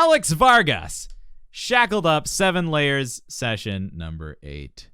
Alex Vargas. Shackled Up, 7 Layers, session number 8.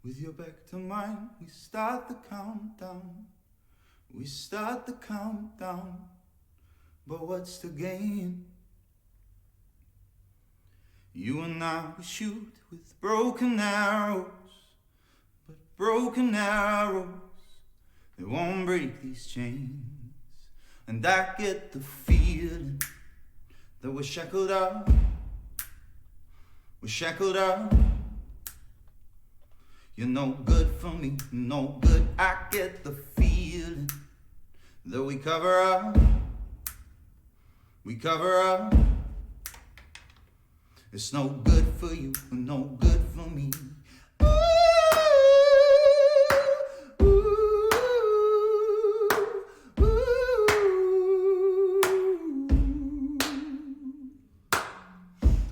With your back to mine, we start the countdown. We start the countdown. But what's the gain? You and I, we shoot with broken arrows. But broken arrows, they won't break these chains. And I get the feeling that we're shackled up. We're shackled up. You're no good for me, no good. I get the feeling that we cover up. We cover up. It's no good for you, no good for me.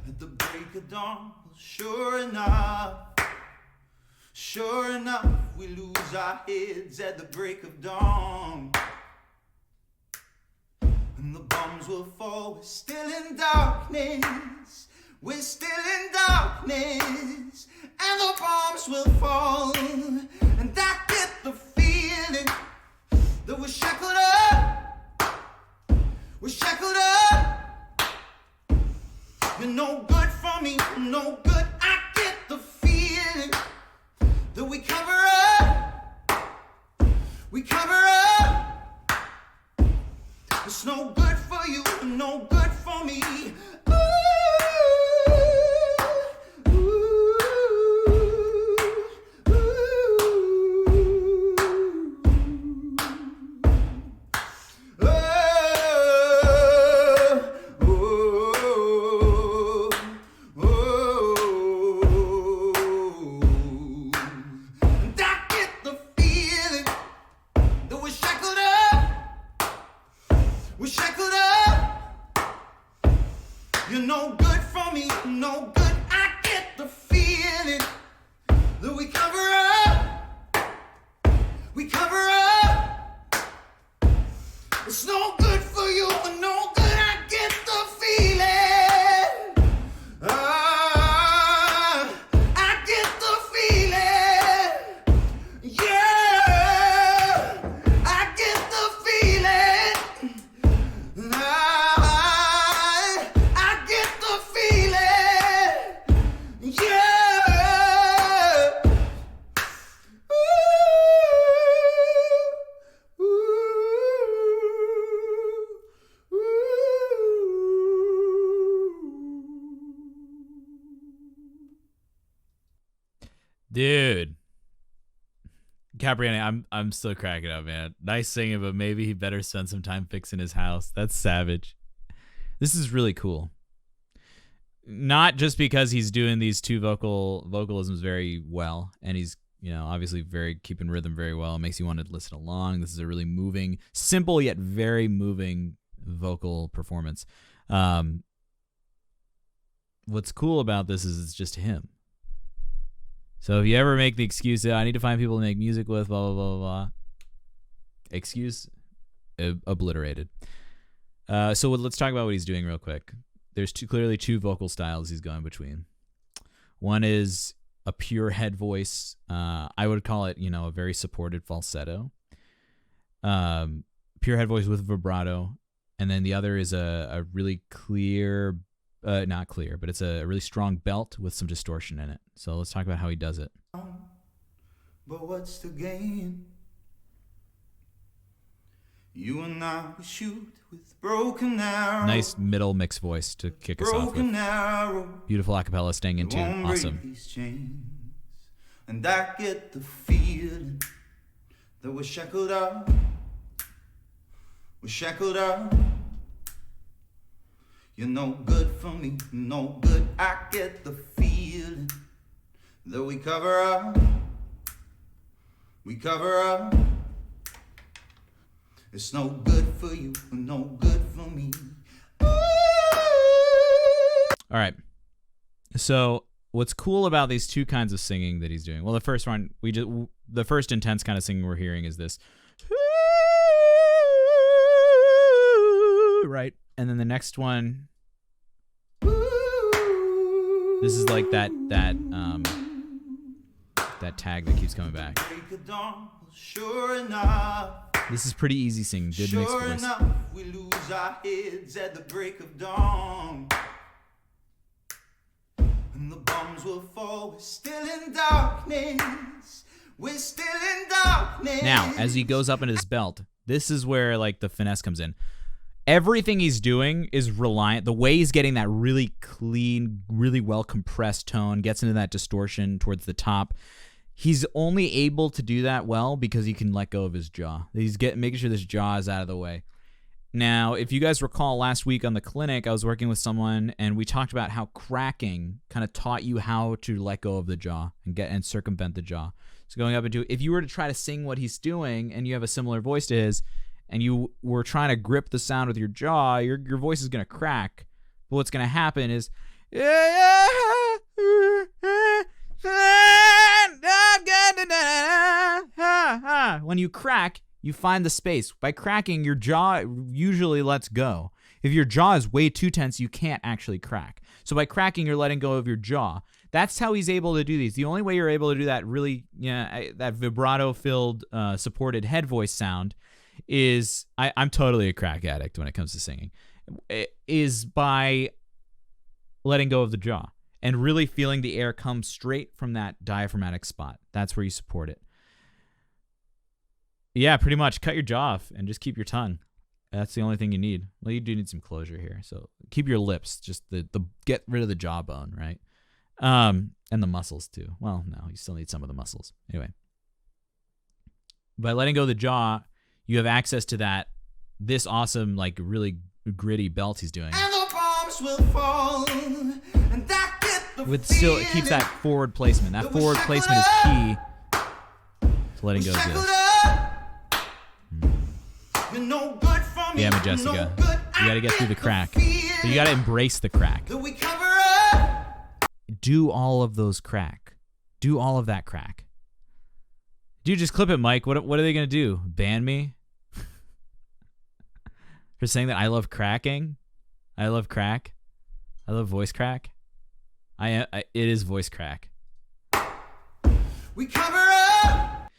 At the break of dawn, sure enough, we lose our heads at the break of dawn. And the bombs will fall, we're still in darkness. We're still in darkness. And the bombs will fall. And I get the feeling that we're shackled up. We're shackled up. You're no good for me, no good. I get the feeling that we cover up. We cover up. It's no good for you, no good for me. You're no good for me, no good. I get the feeling that we cover up. We cover up. It's no good for you, no good. I get the feeling. I get the feeling. Yeah, I get the feeling. Dude, Capriani, I'm still cracking up, man. Nice singing, but maybe he better spend some time fixing his house. That's savage. This is really cool. Not just because he's doing these two vocalisms very well, and he's, you know, obviously very keeping rhythm very well. It makes you want to listen along. This is a really moving, simple yet very moving vocal performance. What's cool about this is it's just him. So if you ever make the excuse that I need to find people to make music with, blah, blah, blah, blah, excuse obliterated. So let's talk about what he's doing real quick. There's clearly two vocal styles he's going between. One is a pure head voice. I would call it, a very supported falsetto. Pure head voice with vibrato. And then the other is a really clear, not clear, but it's a really strong belt with some distortion in it. So let's talk about how he does it. But what's the gain? You and I we shoot with broken arrows. Nice middle mix voice to kick us off with. Beautiful acapella staying in tune. Awesome. These chains. And I get the feeling that we're shackled up. We're shackled up. You're no good for me, no good. I get the feeling that we cover up. we cover up. It's no good for you, no good for me. All right. So what's cool about these two kinds of singing that he's doing? Well, the first one, the first intense kind of singing we're hearing is this, right? And then the next one, this is like that tag that keeps coming back. Sure enough. This is pretty easy singing. Good mixed Sure voice. enough, we lose our heads at the break of dawn. And the bombs will fall. We're still in darkness. We're still in darkness. Now, as he goes up into his belt, this is where like the finesse comes in. Everything he's doing is reliant. The way he's getting that really clean, really well compressed tone, gets into that distortion towards the top. He's only able to do that well because he can let go of his jaw. He's making sure this jaw is out of the way. Now, if you guys recall last week on the clinic, I was working with someone and we talked about how cracking kind of taught you how to let go of the jaw and circumvent the jaw. So going up into, if you were to try to sing what he's doing and you have a similar voice to his and you were trying to grip the sound with your jaw, your voice is going to crack. But what's going to happen is when you crack, you find the space. By cracking, your jaw usually lets go. If your jaw is way too tense, you can't actually crack. So by cracking, you're letting go of your jaw. That's how he's able to do these. The only way you're able to do that really, that vibrato-filled, supported head voice sound is, I'm totally a crack addict when it comes to singing, is by letting go of the jaw and really feeling the air come straight from that diaphragmatic spot. That's where you support it. Yeah, pretty much. Cut your jaw off and just keep your tongue. That's the only thing you need. Well, you do need some closure here. So keep your lips. Just the get rid of the jawbone, right? And the muscles too. Well, no, you still need some of the muscles. Anyway. By letting go of the jaw, you have access to this awesome, like really gritty belt he's doing. And the bombs will fall. And that get the With still, it keeps that forward placement. That forward placement is key to letting go of this. No good for me. Yeah, Majestica. You gotta get through the crack. But you gotta embrace the crack. We cover up. Do all of those crack. Do all of that crack. Dude, just clip it, Mike. What are they gonna do? Ban me? For saying that I love cracking? I love crack? I love voice crack? It is voice crack. We cover up.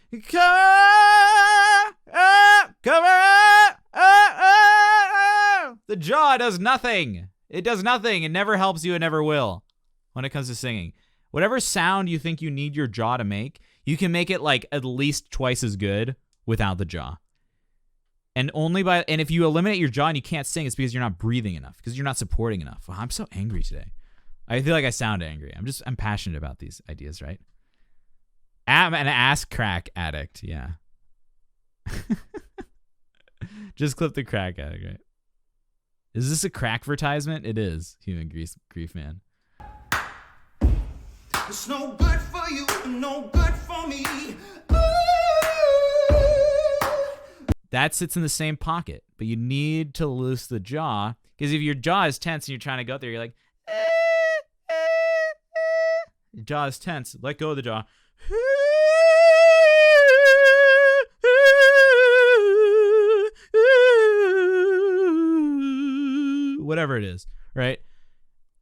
Cover up. The jaw does nothing. It does nothing. It never helps you. It never will when it comes to singing. Whatever sound you think you need your jaw to make, you can make it like at least twice as good without the jaw. And if you eliminate your jaw and you can't sing, it's because you're not breathing enough, because you're not supporting enough. Oh, I'm so angry today. I feel like I sound angry. I'm passionate about these ideas, right? I'm an ass crack addict. Yeah. Just clip the crack addict, right? Is this a crack advertisement? It is. Human grief man. It's no good for you, no good for me. That sits in the same pocket, but you need to loose the jaw, because if your jaw is tense and you're trying to go out there, you're like, your jaw is tense. Let go of the jaw. Whatever it is, right?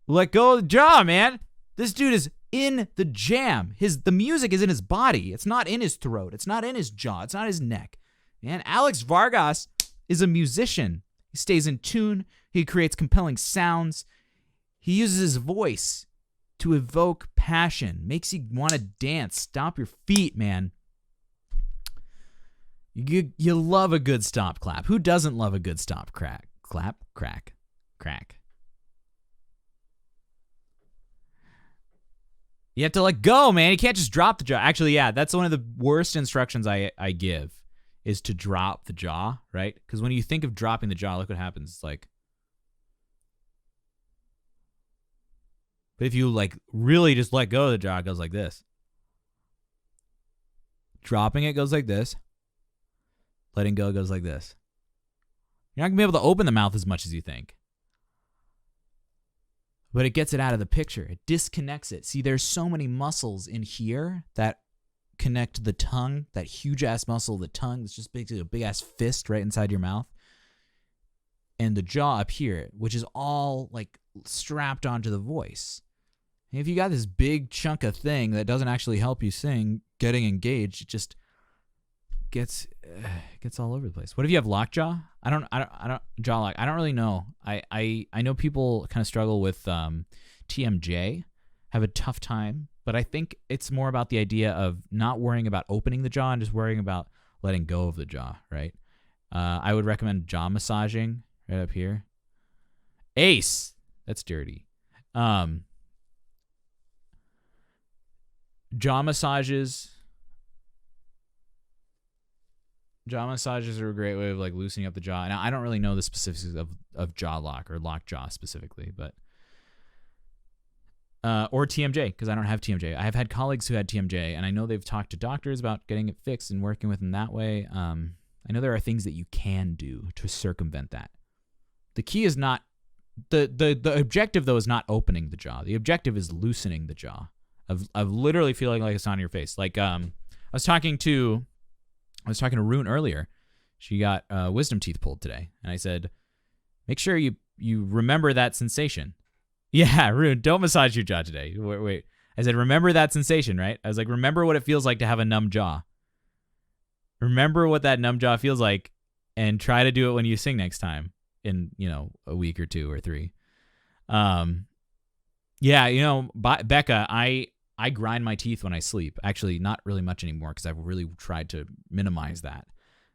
Let go of the jaw, man. This dude is in the jam. The music is in his body. It's not in his throat. It's not in his jaw. It's not his neck. Man, Alex Vargas is a musician. He stays in tune. He creates compelling sounds. He uses his voice to evoke passion. Makes you want to dance. Stomp your feet, man. You love a good stomp clap. Who doesn't love a good stomp crack? Clap, crack. Crack. You have to let go, man. You can't just drop the jaw. Actually, yeah, that's one of the worst instructions I give, is to drop the jaw, right? Because when you think of dropping the jaw, look what happens. It's like, but if you like really just let go of the jaw, it goes like this. Dropping it goes like this. Letting go goes like this. You're not going to be able to open the mouth as much as you think. But it gets it out of the picture. It disconnects it. See, there's so many muscles in here that connect the tongue, that huge-ass muscle, the tongue. It's just basically a big-ass fist right inside your mouth. And the jaw up here, which is all like strapped onto the voice. And if you got this big chunk of thing that doesn't actually help you sing, getting engaged, it just gets all over the place. What if you have lockjaw? I don't jaw lock. I don't really know. I know people kind of struggle with TMJ, have a tough time, but I think it's more about the idea of not worrying about opening the jaw and just worrying about letting go of the jaw, right? I would recommend jaw massaging right up here. Ace, that's dirty. Jaw massages are a great way of like loosening up the jaw. And I don't really know the specifics of jaw lock or lock jaw specifically, but or TMJ, because I don't have TMJ. I have had colleagues who had TMJ, and I know they've talked to doctors about getting it fixed and working with them that way. I know there are things that you can do to circumvent that. The key is not the objective though is not opening the jaw. The objective is loosening the jaw. Of literally feeling like it's on your face. Like I was talking to Rune earlier. She got wisdom teeth pulled today, and I said, make sure you remember that sensation. Yeah, Rune, don't massage your jaw today. Wait. I said, remember that sensation, right? I was like, remember what it feels like to have a numb jaw. Remember what that numb jaw feels like, and try to do it when you sing next time in a week or 2 or 3. Yeah, Becca, I grind my teeth when I sleep. Actually, not really much anymore because I've really tried to minimize that.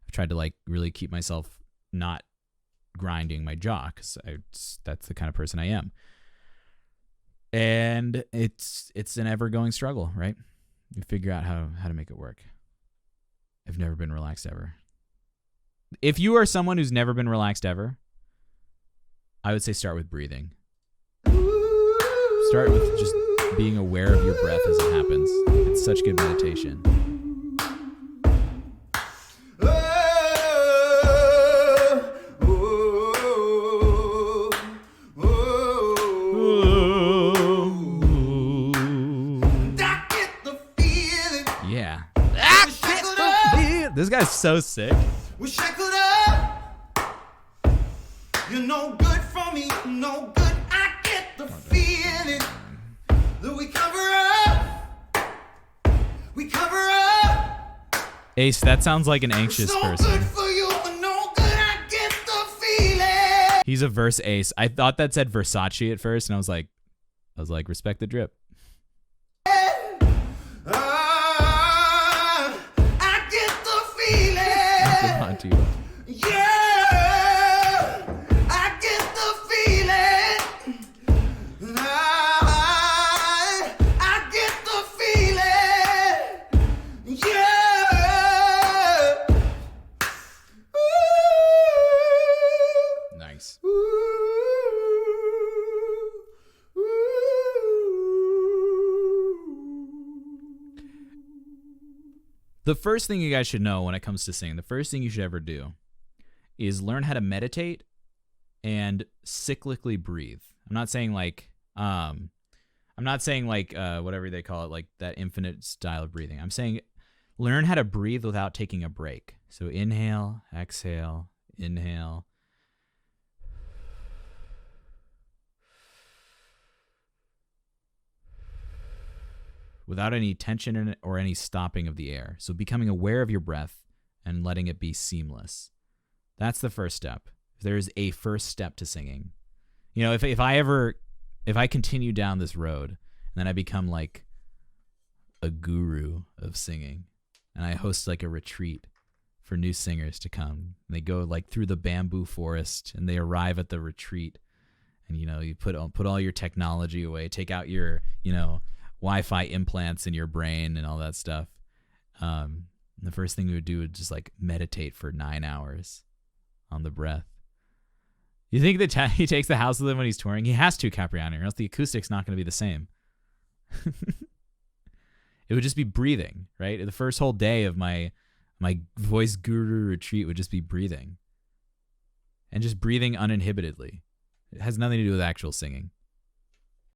I've tried to like really keep myself not grinding my jaw because that's the kind of person I am. And it's an ever-going struggle, right? You figure out how to make it work. I've never been relaxed ever. If you are someone who's never been relaxed ever, I would say start with breathing. Start with just being aware of your breath as it happens. It's such good meditation. Yeah. This guy's so sick. We're shackled up. You're no good for me. You're no good. I get the feeling that we cover up. We cover up. Ace, that sounds like an anxious no person. Good for you, but no good. I get the feeling. He's a verse ace. I thought that said Versace at first, and I was like, respect the drip. To you. Yeah, I get the feeling. I get the feeling. Yeah. Nice. The first thing you guys should know when it comes to singing, the first thing you should ever do is learn how to meditate and cyclically breathe. I'm not saying like whatever they call it, like that infinite style of breathing. I'm saying learn how to breathe without taking a break. So inhale, exhale, inhale. Without any tension in it or any stopping of the air. So becoming aware of your breath and letting it be seamless. That's the first step. There's a first step to singing. If I continue down this road and then I become like a guru of singing and I host like a retreat for new singers to come. And they go like through the bamboo forest and they arrive at the retreat and you put all your technology away, take out your, Wi-Fi implants in your brain and all that stuff. The first thing we would do would just like meditate for 9 hours on the breath. You think that he takes the house with him when he's touring? He has to, Capriani, or else the acoustic's not going to be the same. It would just be breathing, right? The first whole day of my voice guru retreat would just be breathing. And just breathing uninhibitedly. It has nothing to do with actual singing.